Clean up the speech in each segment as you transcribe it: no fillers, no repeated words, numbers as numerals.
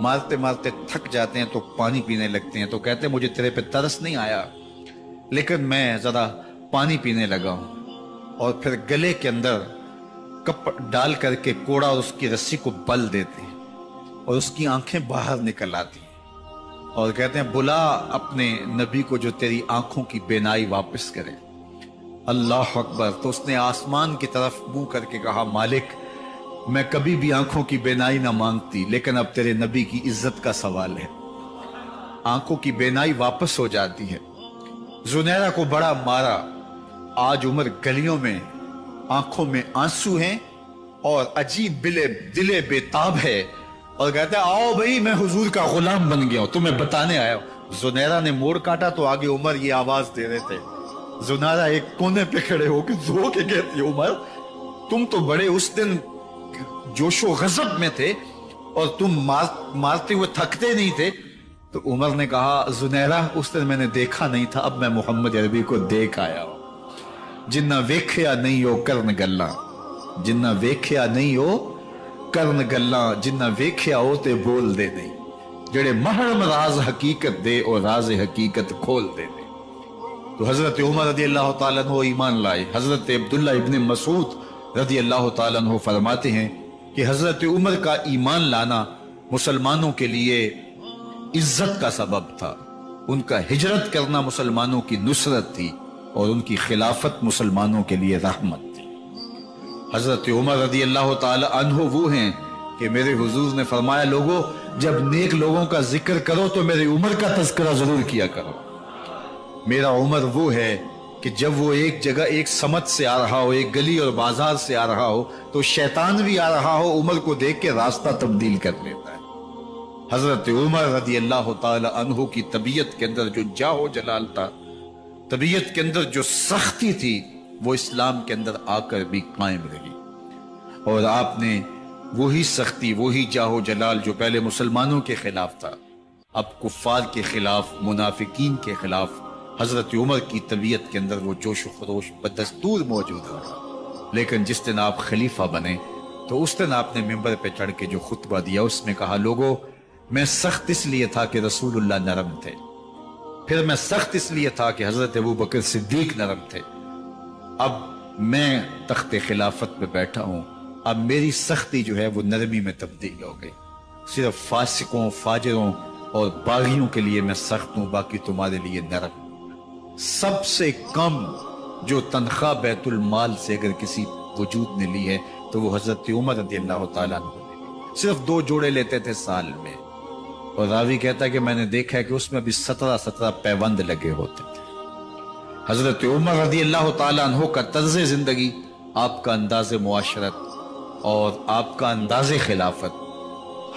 مارتے مارتے تھک جاتے ہیں تو پانی پینے لگتے ہیں، تو کہتے ہیں مجھے تیرے پہ ترس نہیں آیا، لیکن میں ذرا پانی پینے لگا ہوں، اور پھر گلے کے اندر کپ ڈال کر کے کوڑا اور اس کی رسی کو بل دیتے ہیں اور اس کی آنکھیں باہر نکل آتی ہیں، اور کہتے ہیں بلا اپنے نبی کو جو تیری آنکھوں کی بینائی واپس کرے۔ اللہ اکبر! تو اس نے آسمان کی طرف منہ کر کے کہا مالک میں کبھی بھی آنکھوں کی بینائی نہ مانگتی، لیکن اب تیرے نبی کی عزت کا سوال ہے۔ آنکھوں کی بینائی واپس ہو جاتی ہے۔ زنیرہ کو بڑا مارا، آج عمر گلیوں میں آنکھوں میں آنسو ہیں اور عجیب دلے بےتاب ہے، اور کہتے ہیں آؤ بھئی میں حضور کا غلام بن گیا ہوں، تمہیں بتانے آیا ہوں۔ زنیرہ نے موڑ کاٹا تو آگے عمر یہ آواز دے رہے تھے۔ زنیرہ ایک کونے پہ کھڑے ہو کے رو کے کہتی عمر تم تو بڑے اس دن جوش و غضب میں تھے اور تم مارتے ہوئے تھکتے نہیں تھے۔ تو عمر نے کہا زنیرہ اس دن میں نے دیکھا نہیں تھا، اب میں محمد عربی کو دیکھ آیا ہوں۔ جنہ ویکھیا نہیں ہو کرن گلاں، جنہ ویکھیا نہیں ہو کرن گلاں، جنہ ویکھیا ہو تے بول دے نہیں، جڑے محرم راز حقیقت دے اور راز حقیقت کھول دے نہیں۔ تو حضرت عمر رضی اللہ تعالیٰ عنہ ایمان لائے۔ حضرت عبداللہ ابن مسعود رضی اللہ تعالیٰ عنہ فرماتے ہیں کہ حضرت عمر کا ایمان لانا مسلمانوں کے لیے عزت کا سبب تھا، ان کا ہجرت کرنا مسلمانوں کی نصرت تھی، اور ان کی خلافت مسلمانوں کے لیے رحمت تھی۔ حضرت عمر رضی اللہ تعالی عنہ وہ ہیں کہ میرے حضور نے فرمایا لوگوں جب نیک لوگوں کا ذکر کرو تو میرے عمر کا تذکرہ ضرور کیا کرو۔ میرا عمر وہ ہے کہ جب وہ ایک جگہ ایک سمت سے آ رہا ہو، ایک گلی اور بازار سے آ رہا ہو، تو شیطان بھی آ رہا ہو عمر کو دیکھ کے راستہ تبدیل کر لیتا ہے۔ حضرت عمر رضی اللہ تعالی عنہ کی طبیعت کے اندر جو جاہ و جلال تھا، طبیعت کے اندر جو سختی تھی، وہ اسلام کے اندر آ کر بھی قائم رہی، اور آپ نے وہی سختی، وہی جاہ و جلال جو پہلے مسلمانوں کے خلاف تھا، اب کفار کے خلاف، منافقین کے خلاف حضرت عمر کی طبیعت کے اندر وہ جوش و خروش بدستور موجود رہا۔ لیکن جس دن آپ خلیفہ بنے تو اس دن آپ نے ممبر پہ چڑھ کے جو خطبہ دیا اس میں کہا لوگوں میں سخت اس لیے تھا کہ رسول اللہ نرم تھے، پھر میں سخت اس لیے تھا کہ حضرت ابوبکر صدیق نرم تھے، اب میں تخت خلافت پہ بیٹھا ہوں، اب میری سختی جو ہے وہ نرمی میں تبدیل ہو گئی، صرف فاسقوں، فاجروں اور باغیوں کے لیے میں سخت ہوں، باقی تمہارے لیے نرم۔ سب سے کم جو تنخواہ بیت المال سے اگر کسی وجود نے لی ہے تو وہ حضرت عمر رضی اللہ تعالیٰ عنہ نے صرف 2 جوڑے لیتے تھے سال میں، اور راوی کہتا ہے کہ میں نے دیکھا ہے کہ اس میں بھی 17 پیوند لگے ہوتے تھے۔ حضرت عمر رضی اللہ تعالیٰ عنہ کا طرز زندگی، آپ کا انداز معاشرت اور آپ کا انداز خلافت،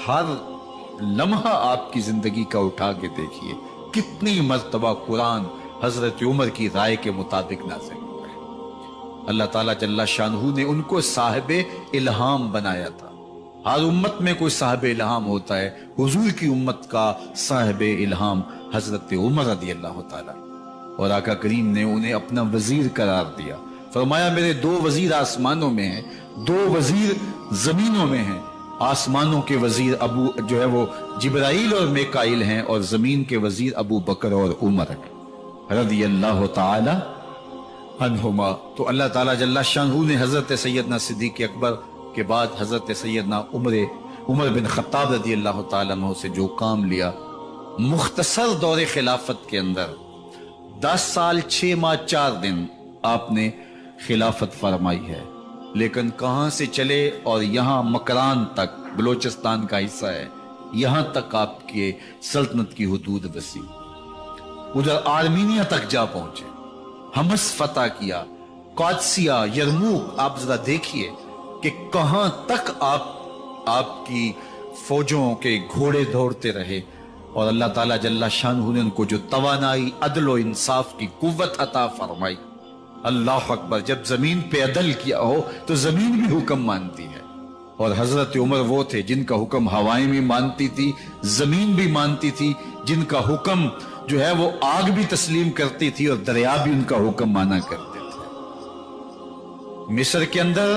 ہر لمحہ آپ کی زندگی کا اٹھا کے دیکھیے کتنی مرتبہ قرآن حضرت عمر کی رائے کے مطابق نازل ہوا ہے۔ اللہ تعالیٰ جل شانہ نے ان کو صاحب الہام بنایا تھا۔ ہر امت میں کوئی صاحب الہام ہوتا ہے، حضور کی امت کا صاحب الہام حضرت عمر رضی اللہ تعالیٰ، اور آقا کریم نے انہیں اپنا وزیر قرار دیا، فرمایا میرے 2 وزیر آسمانوں میں ہیں، 2 وزیر زمینوں میں ہیں، آسمانوں کے وزیر ابو جو ہے وہ جبرائیل اور میکائیل ہیں، اور زمین کے وزیر ابو بکر اور عمر رضی اللہ تعالی عنہما۔ تو اللہ تعالیٰ جل شانہ نے حضرت سیدنا صدیق اکبر کے بعد حضرت سیدنا عمر بن خطاب رضی اللہ تعالیٰ عنہ سے جو کام لیا، مختصر دور خلافت کے اندر 10 سال 6 ماہ 4 دن آپ نے خلافت فرمائی ہے، لیکن کہاں سے چلے اور یہاں مکران تک، بلوچستان کا حصہ ہے، یہاں تک آپ کے سلطنت کی حدود وسیع، ادھر آرمینیا تک جا پہنچے، حمص فتح کیا، قادسیہ، یرموک، آپ ذرا دیکھیے کہ کہاں تک آپ کی فوجوں کے گھوڑے دوڑتے رہے، اور اللہ تعالیٰ جل شانہ نے ان کو جو توانائی، عدل و انصاف کی قوت عطا فرمائی۔ اللہ اکبر! جب زمین پہ عدل کیا ہو تو زمین بھی حکم مانتی ہے، اور حضرت عمر وہ تھے جن کا حکم ہوائیں بھی مانتی تھی، زمین بھی مانتی تھی، جن کا حکم جو ہے وہ آگ بھی تسلیم کرتی تھی اور دریا بھی ان کا حکم مانا کرتے تھے۔ مصر کے اندر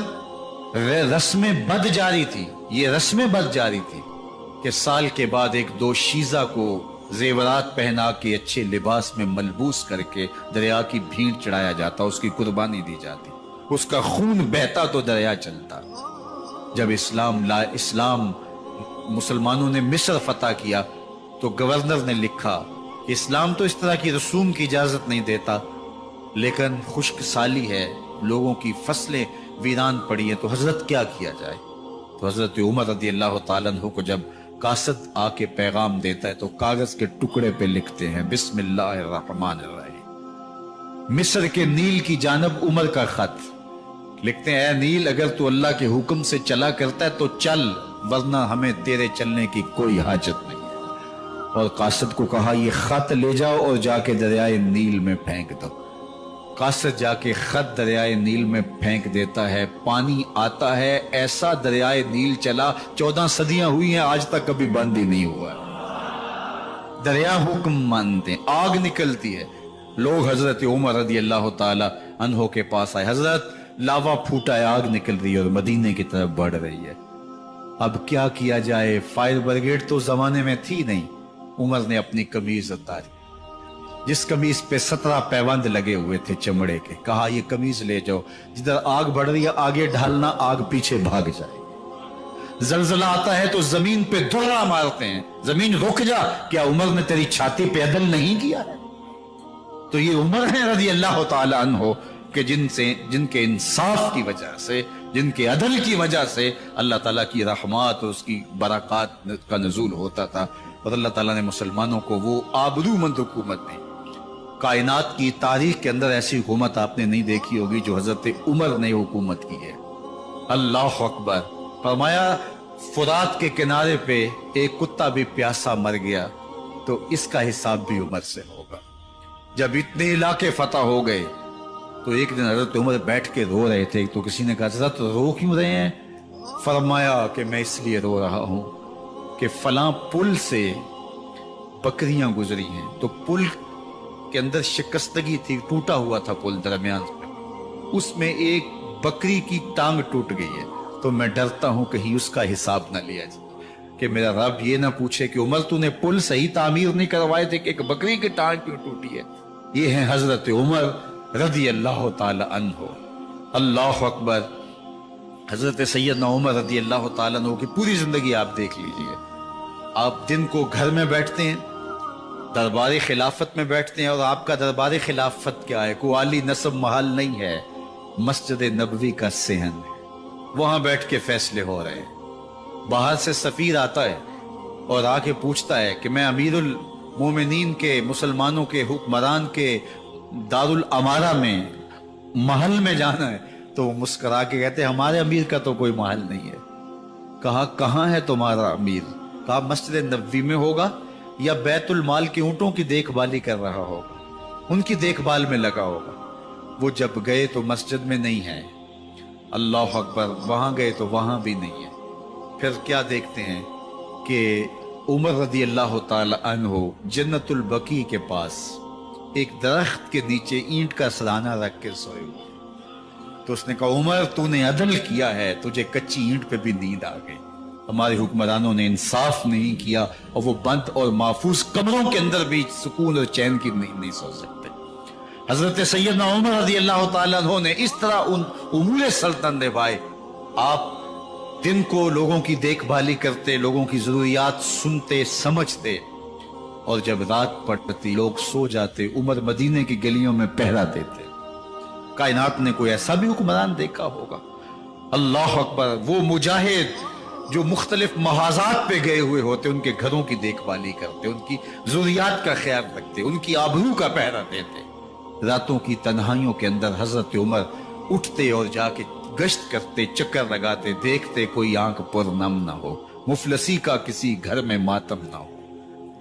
رسم بد جاری تھی، یہ رسم بد جاری تھی کہ سال کے بعد ایک دو شیزہ کو زیورات پہنا کے اچھے لباس میں ملبوس کر کے دریا کی بھیڑ چڑھایا جاتا، اس کی قربانی دی جاتی، اس کا خون بہتا تو دریا چلتا۔ جب اسلام مسلمانوں نے مصر فتح کیا تو گورنر نے لکھا کہ اسلام تو اس طرح کی رسوم کی اجازت نہیں دیتا، لیکن خشک سالی ہے، لوگوں کی فصلیں ویران پڑی ہیں، تو حضرت کیا کیا جائے؟ تو حضرت عمر رضی اللہ تعالیٰ عنہ کو جب قاصد آ کے پیغام دیتا ہے تو کاغذ کے ٹکڑے پہ لکھتے ہیں بسم اللہ الرحمن الرحیم، مصر کے نیل کی جانب عمر کا خط، لکھتے ہیں اے نیل اگر تو اللہ کے حکم سے چلا کرتا ہے تو چل، ورنہ ہمیں تیرے چلنے کی کوئی حاجت نہیں ہے۔ اور قاصد کو کہا یہ خط لے جاؤ اور جا کے دریائے نیل میں پھینک دو۔ قاصد جا کے خط دریائے نیل میں پھینک دیتا ہے، پانی آتا ہے، ایسا دریائے نیل چلا 14 صدیاں ہوئی ہیں آج تک کبھی بند ہی نہیں ہوا ہے۔ دریا حکم مانتے ہیں، آگ نکلتی ہے، لوگ حضرت عمر رضی اللہ تعالی عنہ کے پاس آئے، حضرت لاوا پھوٹا ہے، آگ نکل رہی ہے اور مدینے کی طرف بڑھ رہی ہے، اب کیا کیا جائے؟ فائر بریگیڈ تو زمانے میں تھی نہیں۔ عمر نے اپنی قمیض اتاری، جس قمیض پہ 17 پیوند لگے ہوئے تھے چمڑے کے، کہا یہ قمیض لے جاؤ، جدھر آگ بڑھ رہی ہے آگے ڈھالنا، آگ پیچھے بھاگ جائے۔ زلزلہ آتا ہے تو زمین پہ دھڑا مارتے ہیں، زمین رک جا، کیا عمر نے تیری چھاتی پہ عدل نہیں کیا ہے؟ تو یہ عمر ہے رضی اللہ تعالی عنہ کہ جن کے انصاف کی وجہ سے، جن کے عدل کی وجہ سے اللہ تعالیٰ کی رحمات اور اس کی برکات کا نزول ہوتا تھا، اور اللہ تعالیٰ نے مسلمانوں کو وہ آبرو مند حکومت دی۔ کائنات کی تاریخ کے اندر ایسی حکومت آپ نے نہیں دیکھی ہوگی جو حضرت عمر نے حکومت کی ہے۔ اللہ اکبر۔ فرمایا فرات کے کنارے پہ ایک کتا بھی پیاسا مر گیا تو اس کا حساب بھی عمر سے ہوگا۔ جب اتنے علاقے فتح ہو گئے تو ایک دن حضرت عمر بیٹھ کے رو رہے تھے، تو کسی نے کہا حضرت رو کیوں رہے ہیں؟ فرمایا کہ میں اس لیے رو رہا ہوں کہ فلاں پل سے بکریاں گزری ہیں، تو پل کے اندر شکستگی تھی، ٹوٹا ہوا تھا پل درمیان میں، اس میں ایک بکری کی ٹانگ ٹوٹ گئی ہے، تو میں ڈرتا ہوں کہیں اس کا حساب نہ لیا جائے، کہ میرا رب یہ نہ پوچھے کہ عمر تو نے پل صحیح تعمیر نہیں کروائے تھے کہ ایک بکری کی ٹانگ کیوں ٹوٹی ہے۔ یہ ہیں حضرت عمر رضی اللہ تعالی عنہ۔ اللہ اکبر۔ حضرت سیدنا عمر رضی اللہ تعالیٰ عنہ کی پوری زندگی آپ دیکھ لیجئے، آپ دن کو گھر میں بیٹھتے ہیں، دربار خلافت میں بیٹھتے ہیں، اور آپ کا دربار خلافت کیا ہے؟ کوئی عالی نصب محل نہیں ہے، مسجد نبوی کا صحن ہے، وہاں بیٹھ کے فیصلے ہو رہے ہیں۔ باہر سے سفیر آتا ہے اور آ کے پوچھتا ہے کہ میں امیر المومنین کے، مسلمانوں کے حکمران کے دارالامارہ میں محل میں جانا ہے، تو وہ مسکرا کے کہتے ہیں ہمارے امیر کا تو کوئی محل نہیں ہے۔ کہا کہاں ہے تمہارا امیر؟ کہا مسجد نبوی میں ہوگا یا بیت المال کے اونٹوں کی دیکھ بھالی کر رہا ہوگا، ان کی دیکھ بھال میں لگا ہوگا۔ وہ جب گئے تو مسجد میں نہیں ہے، اللہ اکبر، وہاں گئے تو وہاں بھی نہیں ہے۔ پھر کیا دیکھتے ہیں کہ عمر رضی اللہ تعالی عنہ جنت البقیع کے پاس ایک درخت کے نیچے اینٹ کا سرانہ رکھ کے سوئے ہوئے، تو اس نے کہا عمر تو نے عدل کیا ہے، تجھے کچی اینٹ پہ بھی نیند آ گئی، ہمارے حکمرانوں نے انصاف نہیں کیا، اور وہ بند اور محفوظ کمروں کے اندر بھی سکون اور چین کی نیند نہیں سو سکتے۔ حضرت سیدنا عمر رضی اللہ تعالیٰ عنہ نے اس طرح ان امور سلطنت نبھائے۔ آپ دن کو لوگوں کی دیکھ بھالی کرتے، لوگوں کی ضروریات سنتے سمجھتے، اور جب رات پڑتی لوگ سو جاتے، عمر مدینے کی گلیوں میں پہرا دیتے۔ کائنات نے کوئی ایسا بھی حکمران دیکھا ہوگا؟ اللہ اکبر۔ وہ مجاہد جو مختلف محاذات پہ گئے ہوئے ہوتے، ان کے گھروں کی دیکھ بھالی کرتے، ان کی ضروریات کا خیال رکھتے، ان کی آبرو کا پہرا دیتے۔ راتوں کی تنہائیوں کے اندر حضرت عمر اٹھتے اور جا کے گشت کرتے، چکر لگاتے، دیکھتے کوئی آنکھ پر نم نہ ہو، مفلسی کا کسی گھر میں ماتم نہ ہو،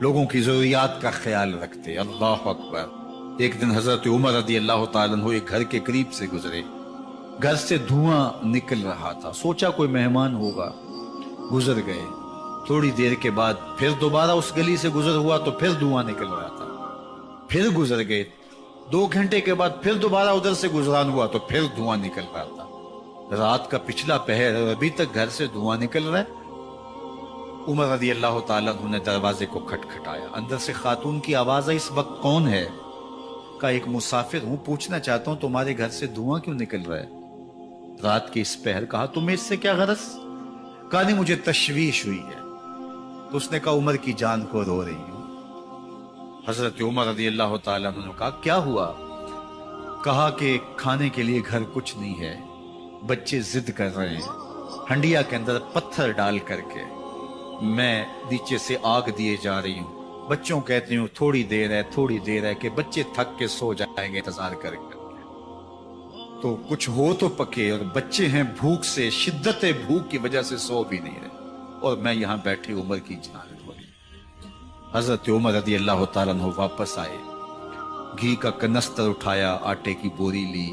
لوگوں کی ضروریات کا خیال رکھتے۔ اللہ اکبر۔ ایک دن حضرت عمر رضی اللہ تعالیٰ عنہ ایک گھر کے قریب سے گزرے، گھر سے دھواں نکل رہا تھا، سوچا کوئی مہمان ہوگا، گزر گئے۔ تھوڑی دیر کے بعد پھر دوبارہ اس گلی سے گزر ہوا تو پھر دھواں نکل رہا تھا، پھر گزر گئے۔ 2 گھنٹے کے بعد پھر دوبارہ ادھر سے گزران ہوا تو پھر دھواں نکل رہا تھا۔ رات کا پچھلا پہر ابھی تک گھر سے دھواں نکل رہا ہے۔ عمر رضی اللہ تعالیٰ عنہ نے دروازے کو کھٹکھٹایا. اندر سے خاتون کی آواز آئی, اس وقت کون ہے؟ کہا ایک مسافر ہوں, پوچھنا چاہتا ہوں تمہارے گھر سے دھواں کیوں نکل رہا ہے رات کے اس پہر. کہا تمہیں اس سے کیا غرض؟ کہا نہیں مجھے تشویش ہوئی ہے. تو اس نے کہا عمر کی جان کو رو رہی ہوں. حضرت عمر رضی اللہ تعالیٰ عنہ نے کہا کیا ہوا؟ کہا کہ کھانے کے لیے گھر کچھ نہیں ہے, بچے ضد کر رہے ہیں, ہنڈیا کے اندر پتھر ڈال کر کے میں نیچے سے آگ دیے جا رہی ہوں. بچوں کہتی ہوں تھوڑی دیر ہے کہ بچے تھک کے سو جائیں گے انتظار کر کے. تو کچھ ہو تو پکے, اور بچے ہیں بھوک سے, شدت بھوک کی وجہ سے سو بھی نہیں رہے, اور میں یہاں بیٹھی عمر کی جان رو رہی. حضرت عمر رضی اللہ تعالیٰ عنہ واپس آئے, گھی کا کنستر اٹھایا, آٹے کی بوری لی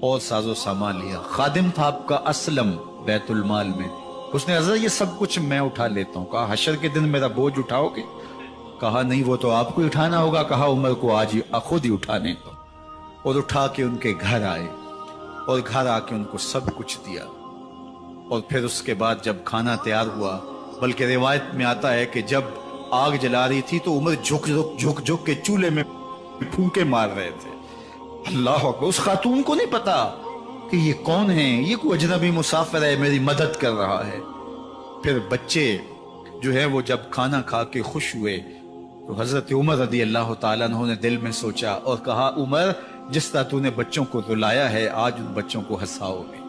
اور ساز و سامان لیا. خادم تھا آپ کا اسلم بیت المال میں, اس نے حضرت یہ سب کچھ میں اٹھا لیتا ہوں. کہا حشر کے دن میرا بوجھ اٹھاؤ گے؟ کہا نہیں وہ تو آپ کو اٹھانا ہوگا. کہا عمر کو آج خود ہی اٹھانے دو. اور اٹھا کے ان کے گھر آئے, اور گھر آ کے ان کو سب کچھ دیا. اور پھر اس کے بعد جب کھانا تیار ہوا, بلکہ روایت میں آتا ہے کہ جب آگ جلا رہی تھی تو عمر جھک کے چولہے میں پھونکے مار رہے تھے. اللہ اکبر. اس خاتون کو نہیں پتا کہ یہ کون ہے, یہ کوئی اجنبی مسافر ہے, میری مدد کر رہا ہے. پھر بچے جو ہے وہ جب کھانا کھا کے خوش ہوئے تو حضرت عمر رضی اللہ تعالیٰ عنہ نے دل میں سوچا اور کہا عمر جس طرح تو نے بچوں کو رلایا ہے آج ان بچوں کو ہنساؤ گے.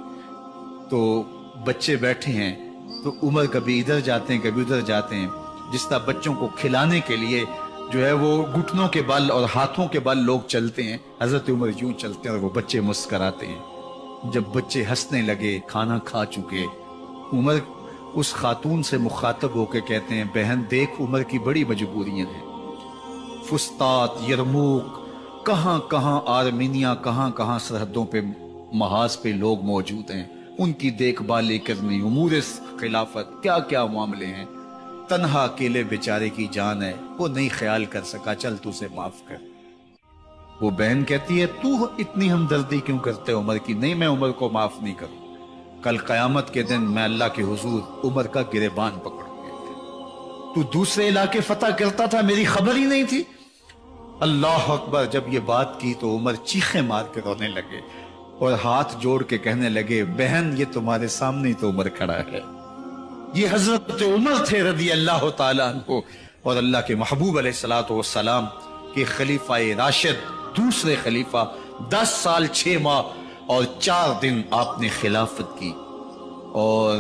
تو بچے بیٹھے ہیں تو عمر کبھی ادھر جاتے ہیں کبھی ادھر جاتے ہیں. جس طرح بچوں کو کھلانے کے لیے جو ہے وہ گھٹنوں کے بل اور ہاتھوں کے بل لوگ چلتے ہیں, حضرت عمر یوں چلتے ہیں اور وہ بچے مسکراتے ہیں. جب بچے ہنسنے لگے, کھانا کھا چکے, عمر اس خاتون سے مخاطب ہو کے کہتے ہیں بہن دیکھ عمر کی بڑی مجبوریاں ہیں. فسطاط, یرموک, کہاں کہاں آرمینیا, کہاں کہاں سرحدوں پہ محاذ پہ لوگ موجود ہیں, ان کی دیکھ بھال کرنی, امور خلافت, کیا کیا معاملے ہیں. تنہا اکیلے بیچارے کی جان ہے, وہ نہیں خیال کر سکا, چل تو اسے معاف کر. وہ بہن کہتی ہے تو اتنی ہمدردی کیوں کرتے عمر کی؟ نہیں میں عمر کو معاف نہیں کروں. کل قیامت کے دن میں اللہ کے حضور عمر کا گریبان پکڑوں گے. تو دوسرے علاقے فتح کرتا تھا, میری خبر ہی نہیں تھی. اللہ اکبر. جب یہ بات کی تو عمر چیخیں مار کے رونے لگے اور ہاتھ جوڑ کے کہنے لگے بہن یہ تمہارے سامنے ہی تو عمر کھڑا ہے. یہ حضرت عمر تھے رضی اللہ تعالیٰ عنہ, اور اللہ کے محبوب علیہ الصلوۃ والسلام کے خلیفہ راشد, دوسرے خلیفہ. 10 سال 6 ماہ اور 4 دن آپ نے خلافت کی. اور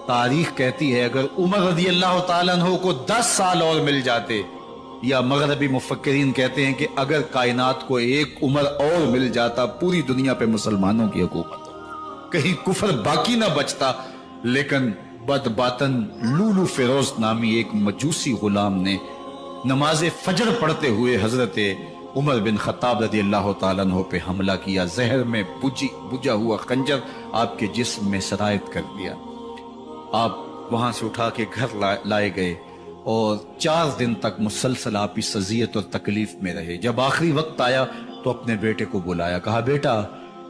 تاریخ کہتی ہے اگر عمر رضی اللہ تعالیٰ عنہ کو 10 سال اور مل جاتے, یا مغربی مفکرین کہتے ہیں کہ اگر کائنات کو ایک عمر اور مل جاتا پوری دنیا پہ مسلمانوں کی حکومت, کہیں کفر باقی نہ بچتا. لیکن بد باطن لولو فیروز نامی ایک مجوسی غلام نے نماز فجر پڑھتے ہوئے حضرت عمر بن خطاب رضی اللہ تعالیٰ عنہ پہ حملہ کیا. زہر میں بجھا ہوا خنجر آپ کے جسم میں سرایت کر دیا. آپ وہاں سے اٹھا کے گھر لائے گئے اور 4 دن تک مسلسل آپ اس اذیت اور تکلیف میں رہے. جب آخری وقت آیا تو اپنے بیٹے کو بلایا, کہا بیٹا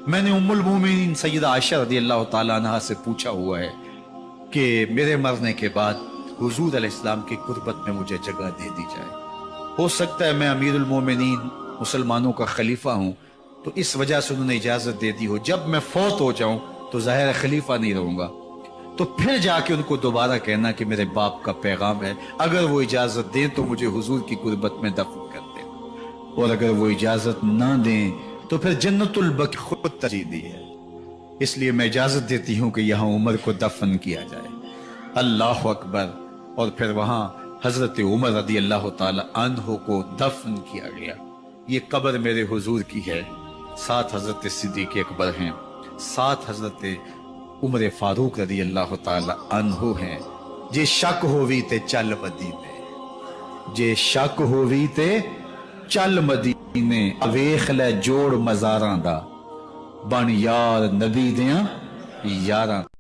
میں نے ام المومنین سیدہ عائشہ رضی اللہ تعالیٰ عنہا سے پوچھا ہوا ہے کہ میرے مرنے کے بعد حضور علیہ السلام کی قربت میں مجھے جگہ دے دی جائے. ہو سکتا ہے میں امیر المومنین مسلمانوں کا خلیفہ ہوں تو اس وجہ سے انہوں نے اجازت دے دی ہو, جب میں فوت ہو جاؤں تو ظاہر خلیفہ نہیں رہوں گا, تو پھر جا کے ان کو دوبارہ کہنا کہ میرے باپ کا پیغام ہے, اگر وہ اجازت دیں تو مجھے حضور کی قربت میں دفن کر دیں, اور اگر وہ اجازت نہ دیں تو پھر جنت البقیع خود ترجیح دی ہے, اس لیے میں اجازت دیتی ہوں کہ یہاں عمر کو دفن کیا جائے. اللہ اکبر. اور پھر وہاں حضرت عمر رضی اللہ تعالی عنہ کو دفن کیا گیا. یہ قبر میرے حضور کی ہے, 7 حضرت صدیق اکبر ہیں, 7 حضرت عمر فاروق رضی اللہ تعالی عنہ ہیں. جے شک ہووی تے چل مدینے, جے شک ہووی تے چل مدینے, ویکھ لے جوڑ مزاراں دا, بن یار نبی دیاں یاراں.